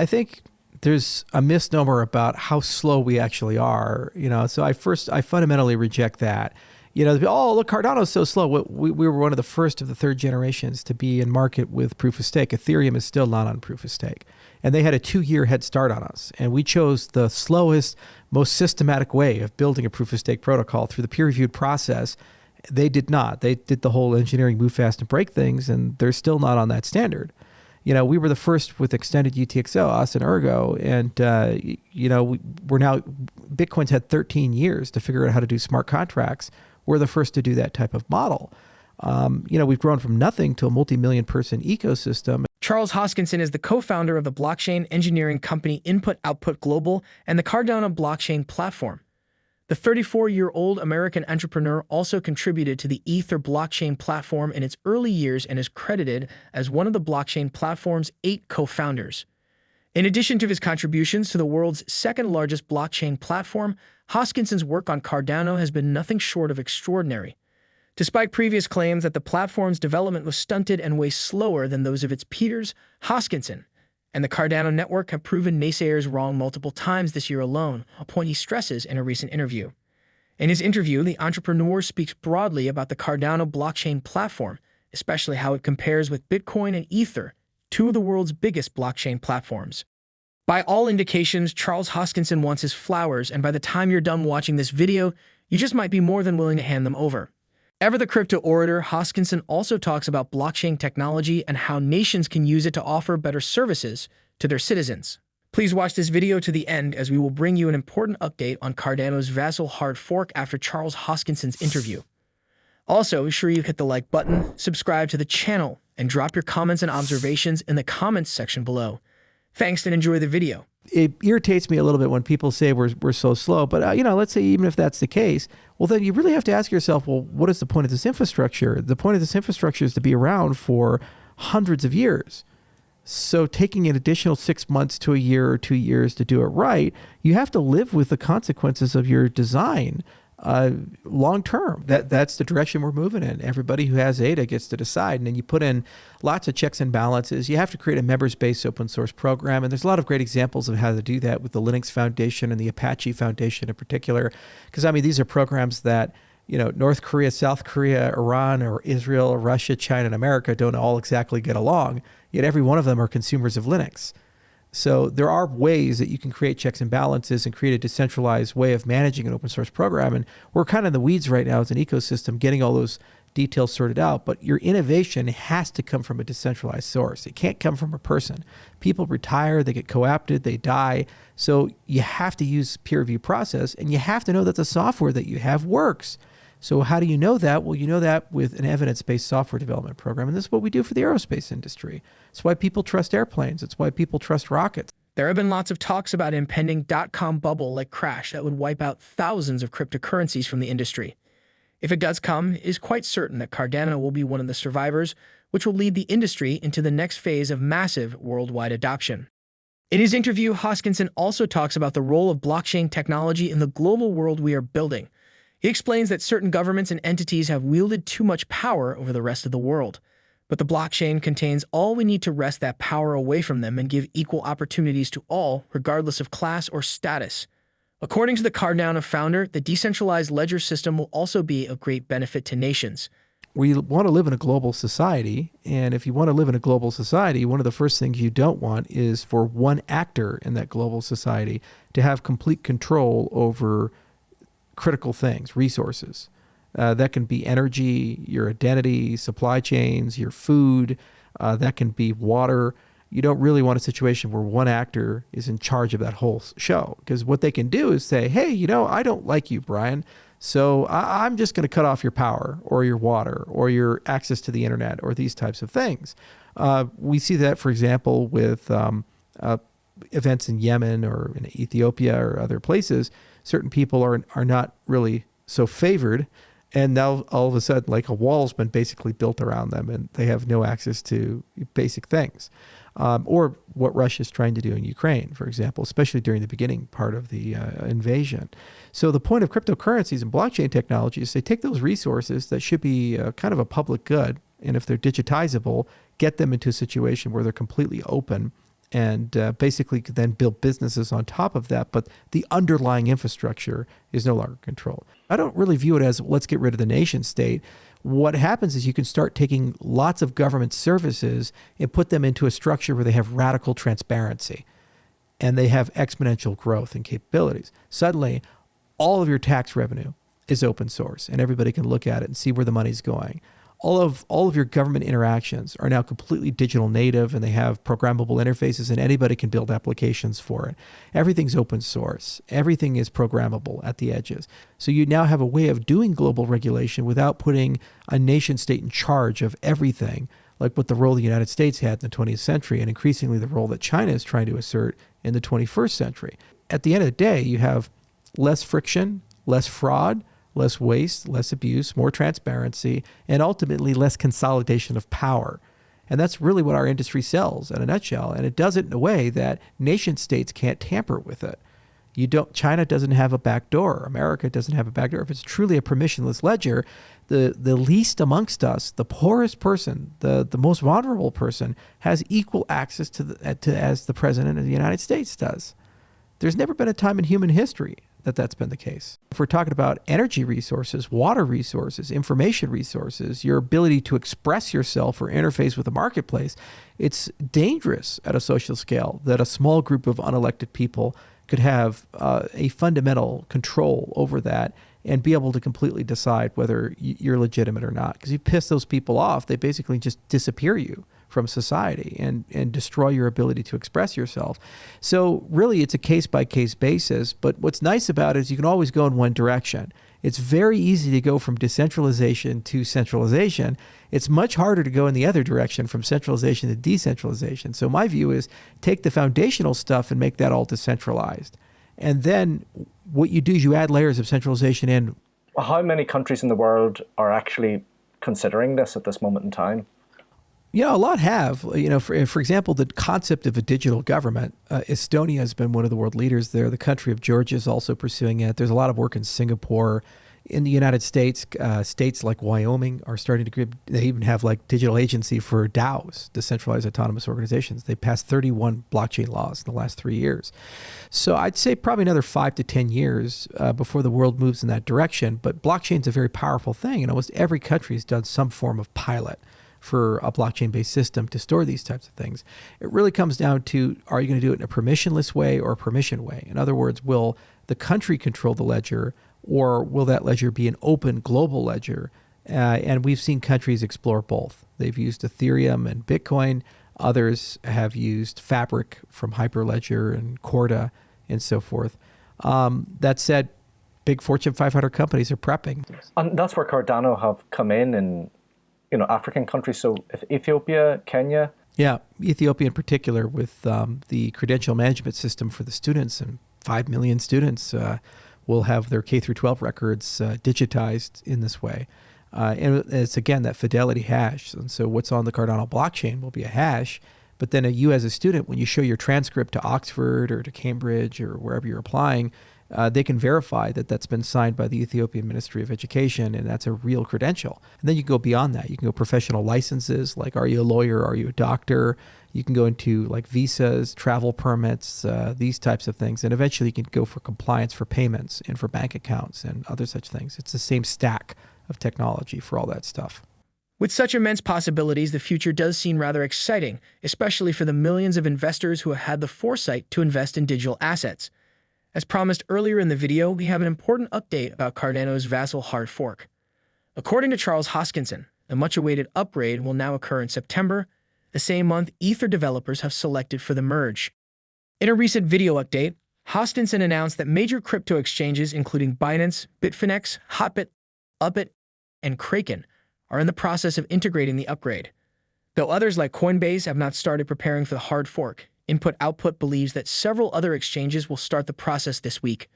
I think there's a misnomer about how slow we actually are. So I fundamentally reject that. Oh, look, Cardano's so slow. We were one of the first of the third generations to be in market with proof of stake. Ethereum is still not on proof of stake. And they had a 2-year head start on us. And we chose the slowest, most systematic way of building a proof of stake protocol through the peer-reviewed process. They did not. They did the whole engineering move fast and break things, and they're still not on that standard. We were the first with extended UTXO, us and Ergo, and we're now, Bitcoin's had 13 years to figure out how to do smart contracts. We're the first to do that type of model. We've grown from nothing to a multi-million person ecosystem. Charles Hoskinson is the co-founder of the blockchain engineering company Input Output Global and the Cardano blockchain platform. The 34-year-old American entrepreneur also contributed to the Ether blockchain platform in its early years and is credited as one of the blockchain platform's 8 co-founders. In addition to his contributions to the world's second-largest blockchain platform, Hoskinson's work on Cardano has been nothing short of extraordinary. Despite previous claims that the platform's development was stunted and way slower than those of its peers, Hoskinson and the Cardano network have proven naysayers wrong multiple times this year alone, a point he stresses in a recent interview. In his interview, the entrepreneur speaks broadly about the Cardano blockchain platform, especially how it compares with Bitcoin and Ether, 2 of the world's biggest blockchain platforms. By all indications, Charles Hoskinson wants his flowers, and by the time you're done watching this video, you just might be more than willing to hand them over. Ever the crypto orator, Hoskinson also talks about blockchain technology and how nations can use it to offer better services to their citizens. Please watch this video to the end as we will bring you an important update on Cardano's Vassal hard fork after Charles Hoskinson's interview. Also, be sure you hit the like button, subscribe to the channel, and drop your comments and observations in the comments section below. Thanks and enjoy the video. It irritates me a little bit when people say we're so slow, but let's say even if that's the case, well, then you really have to ask yourself, well, what is the point of this infrastructure? The point of this infrastructure is to be around for hundreds of years. So taking an additional 6 months to a year or 2 years to do it right, you have to live with the consequences of your design long term. That's the direction we're moving in. Everybody who has ADA gets to decide, and then you put in lots of checks and balances. You have to create a members-based open source program, and there's a lot of great examples of how to do that with the Linux Foundation and the Apache Foundation in particular, because these are programs that North Korea, South Korea, Iran, or Israel, or Russia, China, and America don't all exactly get along, yet every one of them are consumers of Linux. So there are ways that you can create checks and balances and create a decentralized way of managing an open source program. And we're kind of in the weeds right now as an ecosystem, getting all those details sorted out. But your innovation has to come from a decentralized source. It can't come from a person. People retire, they get co-opted, they die. So you have to use peer review process, and you have to know that the software that you have works. So how do you know that? Well, you know that with an evidence-based software development program. And this is what we do for the aerospace industry. It's why people trust airplanes. It's why people trust rockets. There have been lots of talks about impending dot-com bubble-like crash that would wipe out thousands of cryptocurrencies from the industry. If it does come, it is quite certain that Cardano will be one of the survivors, which will lead the industry into the next phase of massive worldwide adoption. In his interview, Hoskinson also talks about the role of blockchain technology in the global world we are building. He explains that certain governments and entities have wielded too much power over the rest of the world, but the blockchain contains all we need to wrest that power away from them and give equal opportunities to all, regardless of class or status. According to the Cardano founder, the decentralized ledger system will also be of great benefit to nations. We want to live in a global society, and if you want to live in a global society, one of the first things you don't want is for one actor in that global society to have complete control over critical things, resources. That can be energy, your identity, supply chains, your food. That can be water. You don't really want a situation where one actor is in charge of that whole show, because what they can do is say, hey, I don't like you, Brian, so I'm just going to cut off your power or your water or your access to the internet or these types of things. We see that, for example, with events in Yemen or in Ethiopia or other places. Certain people are not really so favored, and now all of a sudden, like, a wall's been basically built around them, and they have no access to basic things. Or what Russia's trying to do in Ukraine, for example, especially during the beginning part of the invasion. So the point of cryptocurrencies and blockchain technology is they take those resources that should be kind of a public good, and if they're digitizable, get them into a situation where they're completely open, and basically could then build businesses on top of that. But the underlying infrastructure is no longer controlled. I don't really view it as let's get rid of the nation state. What happens is you can start taking lots of government services and put them into a structure where they have radical transparency and they have exponential growth and capabilities. Suddenly, all of your tax revenue is open source and everybody can look at it and see where the money's going. All of your government interactions are now completely digital native and they have programmable interfaces and anybody can build applications for it. Everything's open source. Everything is programmable at the edges. So you now have a way of doing global regulation without putting a nation state in charge of everything, like what the role the United States had in the 20th century and increasingly the role that China is trying to assert in the 21st century. At the end of the day, you have less friction, less fraud, less waste, less abuse, more transparency, and ultimately less consolidation of power. And that's really what our industry sells in a nutshell. And it does it in a way that nation states can't tamper with it. China doesn't have a back door. America doesn't have a back door. If it's truly a permissionless ledger, the least amongst us, the poorest person, the most vulnerable person, has equal access as the president of the United States does. There's never been a time in human history that's been the case. If we're talking about energy resources, water resources, information resources, your ability to express yourself or interface with the marketplace, it's dangerous at a social scale that a small group of unelected people could have a fundamental control over that and be able to completely decide whether you're legitimate or not. Because you piss those people off, they basically just disappear you from society and destroy your ability to express yourself. So really it's a case-by-case basis, but what's nice about it is you can always go in one direction. It's very easy to go from decentralization to centralization. It's much harder to go in the other direction from centralization to decentralization. So my view is take the foundational stuff and make that all decentralized. And then what you do is you add layers of centralization in. How many countries in the world are actually considering this at this moment in time? A lot have. For example, the concept of a digital government. Estonia has been one of the world leaders there. The country of Georgia is also pursuing it. There's a lot of work in Singapore. In the United States, states like Wyoming are starting to they even have like digital agency for DAOs, decentralized autonomous organizations. They passed 31 blockchain laws in the last 3 years. So I'd say probably another 5 to 10 years before the world moves in that direction. But blockchain is a very powerful thing, and almost every country has done some form of pilot for a blockchain-based system to store these types of things. It really comes down to, are you going to do it in a permissionless way or a permission way? In other words, will the country control the ledger, or will that ledger be an open global ledger? And we've seen countries explore both. They've used Ethereum and Bitcoin. Others have used Fabric from Hyperledger and Corda and so forth. That said, big Fortune 500 companies are prepping. And that's where Cardano have come in African countries. So Ethiopia, Kenya. Yeah, Ethiopia in particular with the credential management system for the students, and 5 million students will have their K through 12 records digitized in this way. And it's, again, that fidelity hash. And so what's on the Cardano blockchain will be a hash, but then you as a student, when you show your transcript to Oxford or to Cambridge or wherever you're applying, they can verify that that's been signed by the Ethiopian Ministry of Education, and that's a real credential. And then you go beyond that. You can go professional licenses, like are you a lawyer, are you a doctor? You can go into like visas, travel permits, these types of things. And eventually you can go for compliance for payments and for bank accounts and other such things. It's the same stack of technology for all that stuff. With such immense possibilities, the future does seem rather exciting, especially for the millions of investors who have had the foresight to invest in digital assets. As promised earlier in the video, we have an important update about Cardano's vassal hard fork. According to Charles Hoskinson, the much-awaited upgrade will now occur in September, the same month Ether developers have selected for the merge. In a recent video update, Hoskinson announced that major crypto exchanges including Binance, Bitfinex, Hotbit, Upbit, and Kraken are in the process of integrating the upgrade. Though others like Coinbase have not started preparing for the hard fork, Input Output believes that several other exchanges will start the process this week.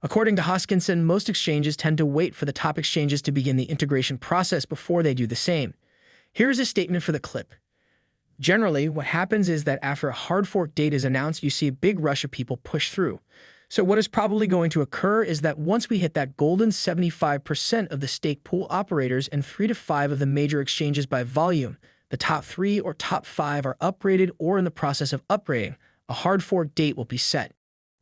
According to Hoskinson, most exchanges tend to wait for the top exchanges to begin the integration process before they do the same. Here's a statement for the clip. Generally, what happens is that after a hard fork date is announced, you see a big rush of people push through. So what is probably going to occur is that once we hit that golden 75% of the stake pool operators and 3 to 5 of the major exchanges by volume, the top 3 or top 5 are uprated or in the process of upgrading, a hard fork date will be set.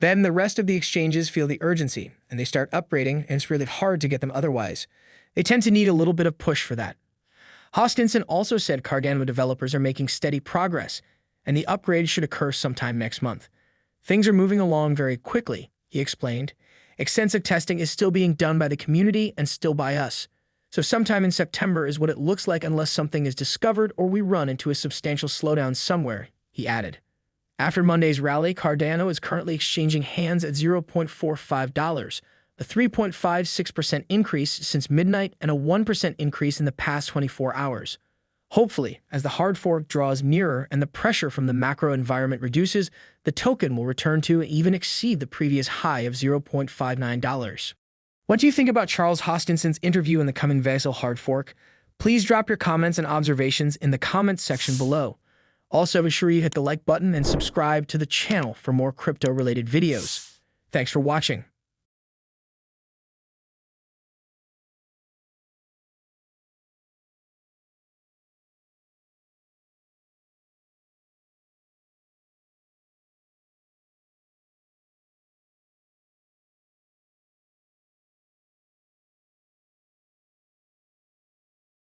Then the rest of the exchanges feel the urgency, and they start upgrading, and it's really hard to get them otherwise. They tend to need a little bit of push for that. Hoskinson also said Cardano developers are making steady progress, and the upgrade should occur sometime next month. Things are moving along very quickly, he explained. Extensive testing is still being done by the community and still by us. So sometime in September is what it looks like unless something is discovered or we run into a substantial slowdown somewhere, he added. After Monday's rally, Cardano is currently exchanging hands at $0.45, a 3.56% increase since midnight and a 1% increase in the past 24 hours. Hopefully, as the hard fork draws nearer and the pressure from the macro environment reduces, the token will return to and even exceed the previous high of $0.59. What do you think about Charles Hoskinson's interview in the coming Vasil hard fork? Please drop your comments and observations in the comments section below. Also, be sure you hit the like button and subscribe to the channel for more crypto-related videos. Thanks for watching.